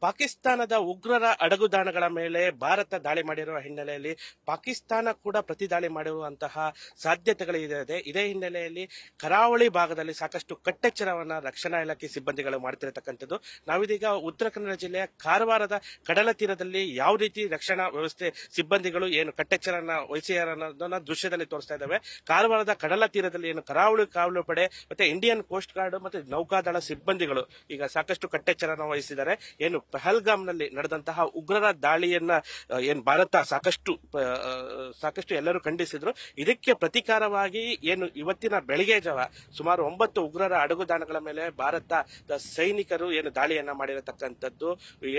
ಪಾಕಿಸ್ತಾನದ ಉಗ್ರರ ಅಡಗುದಾಣಗಳ ಮೇಲೆ ಭಾರತ ದಾಳಿ ಮಾಡಿರುವ ಹಿನ್ನೆಲೆಯಲ್ಲಿ ಪಾಕಿಸ್ತಾನ ಕೂಡ ಪ್ರತಿ ದಾಳಿ ಮಾಡಿರುವಂತಹ ಸಾಧ್ಯತೆಗಳಿದೆ. ಇದೇ ಹಿನ್ನೆಲೆಯಲ್ಲಿ ಕರಾವಳಿ ಭಾಗದಲ್ಲಿ ಸಾಕಷ್ಟು ಕಟ್ಟೆಚ್ಚರವನ್ನ ರಕ್ಷಣಾ ಇಲಾಖೆ ಸಿಬ್ಬಂದಿಗಳು ಮಾಡ್ತಿರತಕ್ಕಂಥದ್ದು. ನಾವಿದೀಗ ಉತ್ತರ ಕನ್ನಡ ಜಿಲ್ಲೆಯ ಕಾರವಾರದ ಕಡಲ ತೀರದಲ್ಲಿ ಯಾವ ರೀತಿ ರಕ್ಷಣಾ ವ್ಯವಸ್ಥೆ ಸಿಬ್ಬಂದಿಗಳು ಏನು ಕಟ್ಟೆಚ್ಚರನ್ನ ವಹಿಸಿದ್ದಾರೆ ಅನ್ನೋದನ್ನ ದೃಶ್ಯದಲ್ಲಿ ತೋರಿಸ್ತಾ ಇದ್ದಾವೆ. ಕಾರವಾರದ ಕಡಲ ತೀರದಲ್ಲಿ ಏನು ಕರಾವಳಿ ಕಾವಲು ಪಡೆ ಮತ್ತೆ ಇಂಡಿಯನ್ ಕೋಸ್ಟ್ ಗಾರ್ಡ್ ಮತ್ತೆ ನೌಕಾದಳ ಸಿಬ್ಬಂದಿಗಳು ಈಗ ಸಾಕಷ್ಟು ಕಟ್ಟೆಚ್ಚರವನ್ನು ವಹಿಸಿದ್ದಾರೆ. ಏನು ಪಹಲ್ಗಾಮ್ನಲ್ಲಿ ನಡೆದಂತಹ ಉಗ್ರರ ದಾಳಿಯನ್ನ ಏನ್ ಭಾರತ ಸಾಕಷ್ಟು ಎಲ್ಲರೂ ಖಂಡಿಸಿದ್ರು. ಇದಕ್ಕೆ ಪ್ರತೀಕಾರವಾಗಿ ಏನು ಇವತ್ತಿನ ಬೆಳಿಗ್ಗೆ ಜಾವ ಸುಮಾರು 9 ಉಗ್ರರ ಅಡಗುದಾಣಗಳ ಮೇಲೆ ಭಾರತದ ಸೈನಿಕರು ಏನು ದಾಳಿಯನ್ನ ಮಾಡಿರತಕ್ಕಂಥದ್ದು,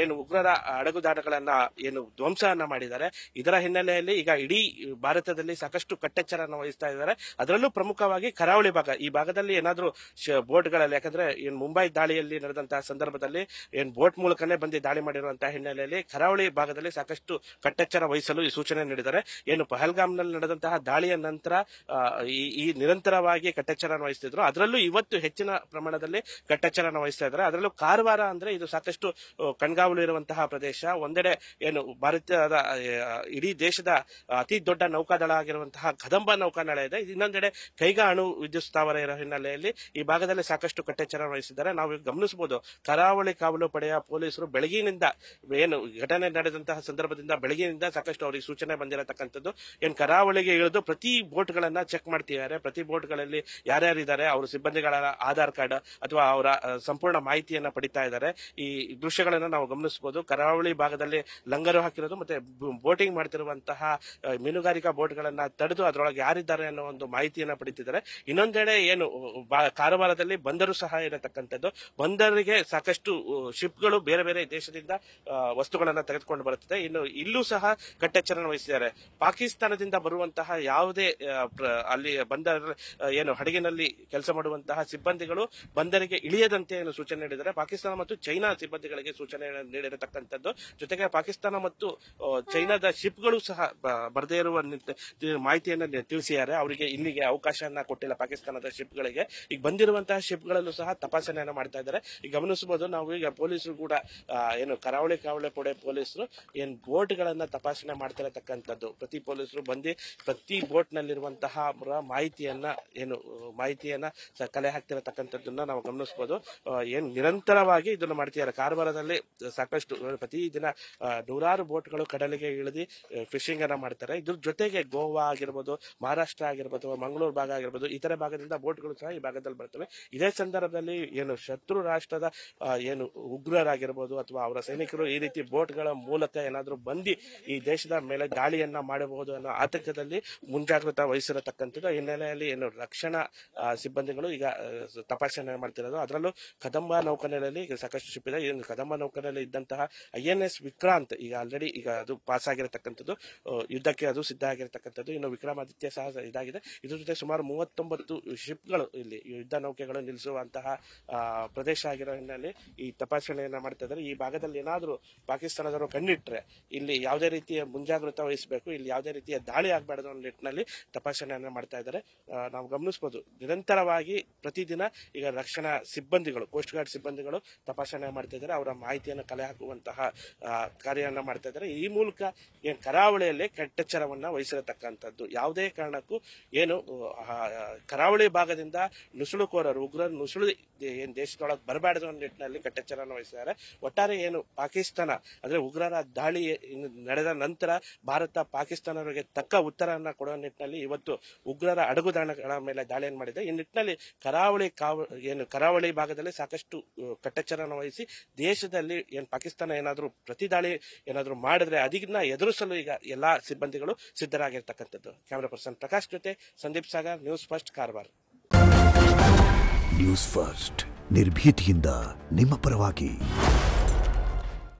ಏನು ಉಗ್ರರ ಅಡಗುದಾಣಗಳನ್ನ ಏನು ಧ್ವಂಸವನ್ನ ಮಾಡಿದ್ದಾರೆ. ಇದರ ಹಿನ್ನೆಲೆಯಲ್ಲಿ ಈಗ ಇಡೀ ಭಾರತದಲ್ಲಿ ಸಾಕಷ್ಟು ಕಟ್ಟೆಚ್ಚರವನ್ನು ವಹಿಸ್ತಾ ಇದ್ದಾರೆ. ಅದರಲ್ಲೂ ಪ್ರಮುಖವಾಗಿ ಕರಾವಳಿ ಭಾಗ, ಈ ಭಾಗದಲ್ಲಿ ಏನಾದ್ರೂ ಬೋಟ್ಗಳಲ್ಲಿ, ಯಾಕಂದ್ರೆ ಏನು ಮುಂಬೈ ದಾಳಿಯಲ್ಲಿ ನಡೆದಂತಹ ಸಂದರ್ಭದಲ್ಲಿ ಏನ್ ಬೋಟ್ ಮೂಲಕನೇ ಬಂದು ದಾಳಿ ಮಾಡಿರುವಂತಹ ಹಿನ್ನೆಲೆಯಲ್ಲಿ ಕರಾವಳಿ ಭಾಗದಲ್ಲಿ ಸಾಕಷ್ಟು ಕಟ್ಟೆಚ್ಚರ ವಹಿಸಲು ಈ ಸೂಚನೆ ನೀಡಿದ್ದಾರೆ. ಏನು ಪಹಲ್ಗಾಮ್ನಲ್ಲಿ ನಡೆದಂತಹ ದಾಳಿಯ ನಂತರ ಈ ನಿರಂತರವಾಗಿ ಕಟ್ಟೆಚ್ಚರವನ್ನು ವಹಿಸ್ತಿದ್ರು. ಅದರಲ್ಲೂ ಇವತ್ತು ಹೆಚ್ಚಿನ ಪ್ರಮಾಣದಲ್ಲಿ ಕಟ್ಟೆಚ್ಚರವನ್ನು ವಹಿಸ್ತಾ ಇದ್ದಾರೆ. ಅದರಲ್ಲೂ ಕಾರವಾರ ಅಂದ್ರೆ ಇದು ಸಾಕಷ್ಟು ಕಣ್ಗಾವಲು ಇರುವಂತಹ ಪ್ರದೇಶ. ಒಂದೆಡೆ ಏನು ಭಾರತದ ಇಡೀ ದೇಶದ ಅತಿ ದೊಡ್ಡ ನೌಕಾದಳ ಆಗಿರುವಂತಹ ಕದಂಬ ನೌಕಾನೆಲೆ ಇದೆ. ಇನ್ನೊಂದೆಡೆ ಕೈಗಾ ಅಣು ವಿದ್ಯುತ್ ಸ್ಥಾವರ ಇರೋ ಹಿನ್ನೆಲೆಯಲ್ಲಿ ಈ ಭಾಗದಲ್ಲಿ ಸಾಕಷ್ಟು ಕಟ್ಟೆಚ್ಚರ ವಹಿಸಿದ್ದಾರೆ. ನಾವು ಗಮನಿಸಬಹುದು, ಕರಾವಳಿ ಕಾವಲು ಪಡೆಯ ಪೊಲೀಸರು ಬೆಳಗಿನಿಂದ ಏನು ಘಟನೆ ನಡೆದಂತಹ ಸಂದರ್ಭದಿಂದ ಬೆಳಗಿನಿಂದ ಸಾಕಷ್ಟು ಅವರಿಗೆ ಸೂಚನೆ ಬಂದಿರತಕ್ಕಂಥದ್ದು. ಏನ್ ಕರಾವಳಿಗೆ ಇಳಿದು ಪ್ರತಿ ಬೋಟ್ ಗಳನ್ನ ಚೆಕ್ ಮಾಡ್ತಿದ್ದಾರೆ. ಪ್ರತಿ ಬೋಟ್ ಗಳಲ್ಲಿ ಯಾರ್ಯಾರಿದ್ದಾರೆ, ಅವರ ಸಿಬ್ಬಂದಿಗಳ ಆಧಾರ್ ಕಾರ್ಡ್ ಅಥವಾ ಅವರ ಸಂಪೂರ್ಣ ಮಾಹಿತಿಯನ್ನ ಪಡಿತಾ ಇದ್ದಾರೆ. ಈ ದೃಶ್ಯಗಳನ್ನ ನಾವು ಗಮನಿಸಬಹುದು. ಕರಾವಳಿ ಭಾಗದಲ್ಲಿ ಲಂಗರು ಹಾಕಿರೋದು ಮತ್ತೆ ಬೋಟಿಂಗ್ ಮಾಡ್ತಿರುವಂತಹ ಮೀನುಗಾರಿಕಾ ಬೋಟ್ ಗಳನ್ನ ತಡೆದು ಅದರೊಳಗೆ ಯಾರಿದ್ದಾರೆ ಅನ್ನೋ ಒಂದು ಮಾಹಿತಿಯನ್ನ ಪಡಿತಿದ್ದಾರೆ. ಇನ್ನೊಂದೆಡೆ ಏನು ಕಾರವಾರದಲ್ಲಿ ಬಂದರು ಸಹ ಇರತಕ್ಕಂಥದ್ದು. ಬಂದರಿಗೆ ಸಾಕಷ್ಟು ಶಿಪ್ಗಳು ಬೇರೆ ಬೇರೆ ದೇಶದಿಂದ ವಸ್ತುಗಳನ್ನ ತೆಗೆದುಕೊಂಡು ಬರುತ್ತದೆ. ಇನ್ನು ಇಲ್ಲೂ ಸಹ ಕಟ್ಟೆಚ್ಚರ ವಹಿಸಿದ್ದಾರೆ. ಪಾಕಿಸ್ತಾನದಿಂದ ಬರುವಂತಹ ಯಾವುದೇ ಅಲ್ಲಿ ಬಂದರ ಏನು ಹಡಗಿನಲ್ಲಿ ಕೆಲಸ ಮಾಡುವಂತಹ ಸಿಬ್ಬಂದಿಗಳು ಬಂದರಿಗೆ ಇಳಿಯದಂತೆ ಏನು ಸೂಚನೆ ನೀಡಿದ್ದಾರೆ. ಪಾಕಿಸ್ತಾನ ಮತ್ತು ಚೈನಾ ಸಿಬ್ಬಂದಿಗಳಿಗೆ ಸೂಚನೆ ನೀಡಿರತಕ್ಕಂಥದ್ದು. ಜೊತೆಗೆ ಪಾಕಿಸ್ತಾನ ಮತ್ತು ಚೈನಾದ ಶಿಪ್ಗಳು ಸಹ ಬರದೇ ಇರುವ ಮಾಹಿತಿಯನ್ನು ತಿಳಿಸಿದ್ದಾರೆ. ಅವರಿಗೆ ಇಲ್ಲಿಗೆ ಅವಕಾಶವನ್ನ ಕೊಟ್ಟಿಲ್ಲ ಪಾಕಿಸ್ತಾನದ ಶಿಪ್ಗಳಿಗೆ. ಈಗ ಬಂದಿರುವಂತಹ ಶಿಪ್ಗಳಲ್ಲೂ ಸಹ ತಪಾಸಣೆಯನ್ನು ಮಾಡ್ತಾ ಇದ್ದಾರೆ. ಈಗ ಗಮನಿಸಬಹುದು ನಾವು, ಈಗ ಪೊಲೀಸರು ಕೂಡ ಏನು ಕರಾವಳಿ ಕಾವಲು ಪಡೆ ಪೊಲೀಸರು ಏನ್ ಬೋಟ್ ಗಳನ್ನ ತಪಾಸಣೆ ಮಾಡ್ತಿರತಕ್ಕಂಥದ್ದು. ಪ್ರತಿ ಪೊಲೀಸರು ಬಂದು ಪ್ರತಿ ಬೋಟ್ ನಲ್ಲಿರುವಂತಹ ಮಾಹಿತಿಯನ್ನ ಕಲೆ ಹಾಕ್ತಿರತಕ್ಕಂಥದ್ದನ್ನ ನಾವು ಗಮನಿಸಬಹುದು. ಏನ್ ನಿರಂತರವಾಗಿ ಇದನ್ನು ಮಾಡ್ತಿದ್ದಾರೆ. ಕಾರವಾರದಲ್ಲಿ ಸಾಕಷ್ಟು ಪ್ರತಿದಿನ ನೂರಾರು ಬೋಟ್ಗಳು ಕಡಲಿಗೆ ಇಳಿದು ಫಿಶಿಂಗ್ ಅನ್ನ ಮಾಡ್ತಾರೆ. ಇದ್ರ ಜೊತೆಗೆ ಗೋವಾ ಆಗಿರ್ಬೋದು, ಮಹಾರಾಷ್ಟ್ರ ಆಗಿರ್ಬೋದು, ಮಂಗಳೂರು ಭಾಗ ಆಗಿರ್ಬೋದು, ಇತರ ಭಾಗದಿಂದ ಬೋಟ್ಗಳು ಸಹ ಈ ಭಾಗದಲ್ಲಿ ಬರ್ತವೆ. ಇದೇ ಸಂದರ್ಭದಲ್ಲಿ ಏನು ಶತ್ರು ರಾಷ್ಟ್ರದ ಏನು ಉಗ್ರರಾಗಿರ್ಬೋದು ಅಥವಾ ಅವರ ಸೈನಿಕರು ಈ ರೀತಿ ಬೋಟ್ಗಳ ಮೂಲಕ ಏನಾದ್ರೂ ಬಂದು ಈ ದೇಶದ ಮೇಲೆ ದಾಳಿಯನ್ನ ಮಾಡಬಹುದು ಅನ್ನೋ ಆತಂಕದಲ್ಲಿ ಮುಂಜಾಗ್ರತಾ ವಹಿಸಿರತಕ್ಕಂಥದ್ದು. ಹಿನ್ನೆಲೆಯಲ್ಲಿ ಏನು ರಕ್ಷಣಾ ಸಿಬ್ಬಂದಿಗಳು ಈಗ ತಪಾಸಣೆ ಮಾಡ್ತಿರೋದು. ಅದರಲ್ಲೂ ಕದಂಬ ನೌಕಾನೆಲೆಯಲ್ಲಿ ಈಗ ಸಾಕಷ್ಟು ಶಿಪ್ ಇದೆ. ಕದಂಬ ನೌಕಾನೆಲೆ ಇದ್ದಂತಹ INS ವಿಕ್ರಾಂತ್ ಈಗ ಆಲ್ರೆಡಿ ಈಗ ಅದು ಪಾಸ್ ಆಗಿರತಕ್ಕಂಥದ್ದು, ಯುದ್ಧಕ್ಕೆ ಅದು ಸಿದ್ಧ ಆಗಿರತಕ್ಕಂಥದ್ದು. ಇನ್ನು ವಿಕ್ರಮಾದಿತ್ಯ ಸಹ ಇದಾಗಿದೆ. ಇದ್ರ ಜೊತೆ ಸುಮಾರು 39 ಶಿಪ್ಗಳು ಇಲ್ಲಿ ಯುದ್ಧ ನೌಕೆಗಳು ನಿಲ್ಲಿಸುವಂತಹ ಪ್ರದೇಶ ಆಗಿರೋ ಹಿನ್ನೆಲೆ ಈ ತಪಾಸಣೆಯನ್ನ ಮಾಡ್ತಾ ಇದ್ದಾರೆ. ಈ ಭಾಗದಲ್ಲಿ ಏನಾದ್ರೂ ಪಾಕಿಸ್ತಾನದವರು ಕಣ್ಣಿಟ್ರೆ ಇಲ್ಲಿ ಯಾವುದೇ ರೀತಿಯ ಮುಂಜಾಗ್ರತಾ ವಹಿಸಬೇಕು, ಇಲ್ಲಿ ಯಾವುದೇ ರೀತಿಯ ದಾಳಿ ಆಗಬಾರದು ಅನ್ನೋ ನಿಟ್ಟಿನಲ್ಲಿ ತಪಾಸಣೆಯನ್ನ ಮಾಡ್ತಾ ಇದ್ದಾರೆ. ನಾವು ಗಮನಿಸಬಹುದು, ನಿರಂತರವಾಗಿ ಪ್ರತಿದಿನ ಈಗ ರಕ್ಷಣಾ ಸಿಬ್ಬಂದಿಗಳು, ಕೋಸ್ಟ್ ಗಾರ್ಡ್ ಸಿಬ್ಬಂದಿಗಳು ತಪಾಸಣೆ ಮಾಡ್ತಾ ಇದ್ದಾರೆ. ಅವರ ಮಾಹಿತಿಯನ್ನು ಕಲೆ ಹಾಕುವಂತಹ ಕಾರ್ಯವನ್ನ ಮಾಡ್ತಾ ಇದ್ದಾರೆ. ಈ ಮೂಲಕ ಏನ್ ಕರಾವಳಿಯಲ್ಲಿ ಕಟ್ಟೆಚ್ಚರವನ್ನ ವಹಿಸಿರತಕ್ಕಂಥದ್ದು. ಯಾವುದೇ ಕಾರಣಕ್ಕೂ ಏನು ಕರಾವಳಿ ಭಾಗದಿಂದ ನುಸುಳುಕೋರರು, ಉಗ್ರರು ನುಸುಳು ಏನ್ ದೇಶದೊಳಗೆ ಬರಬಾರದು ಅನ್ನೋ ನಿಟ್ಟಿನಲ್ಲಿ ಕಟ್ಟೆಚ್ಚರವನ್ನು ವಹಿಸಿದ್ದಾರೆ. ಒಟ್ಟಾರೆ ಏನು ಪಾಕಿಸ್ತಾನ ಅಂದ್ರೆ ಉಗ್ರರ ದಾಳಿ ನಡೆದ ನಂತರ ಭಾರತ ಪಾಕಿಸ್ತಾನವರಿಗೆ ತಕ್ಕ ಉತ್ತರವನ್ನ ಕೊಡುವ ನಿಟ್ಟಿನಲ್ಲಿ ಇವತ್ತು ಉಗ್ರರ ಅಡಗುದಾಣಗಳ ಮೇಲೆ ದಾಳಿಯನ್ನು ಮಾಡಿದೆ. ಈ ನಿಟ್ಟಿನಲ್ಲಿ ಕರಾವಳಿ ಭಾಗದಲ್ಲಿ ಸಾಕಷ್ಟು ಕಟ್ಟೆಚ್ಚರವನ್ನು ವಹಿಸಿ ದೇಶದಲ್ಲಿ ಏನ್ ಪಾಕಿಸ್ತಾನ ಏನಾದ್ರೂ ಪ್ರತಿ ದಾಳಿ ಏನಾದ್ರೂ ಮಾಡಿದ್ರೆ ಅದನ್ನ ಎದುರಿಸಲು ಈಗ ಎಲ್ಲಾ ಸಿಬ್ಬಂದಿಗಳು ಸಿದ್ಧರಾಗಿರ್ತಕ್ಕಂಥದ್ದು. ಕ್ಯಾಮರಾ ಪರ್ಸನ್ ಪ್ರಕಾಶ್ ಜೊತೆ Sandeep Sagar, news first, Karwar. News first ನಿರ್ಭೀತಿಯಿಂದ ನಿಮ್ಮ ಪರವಾಗಿ.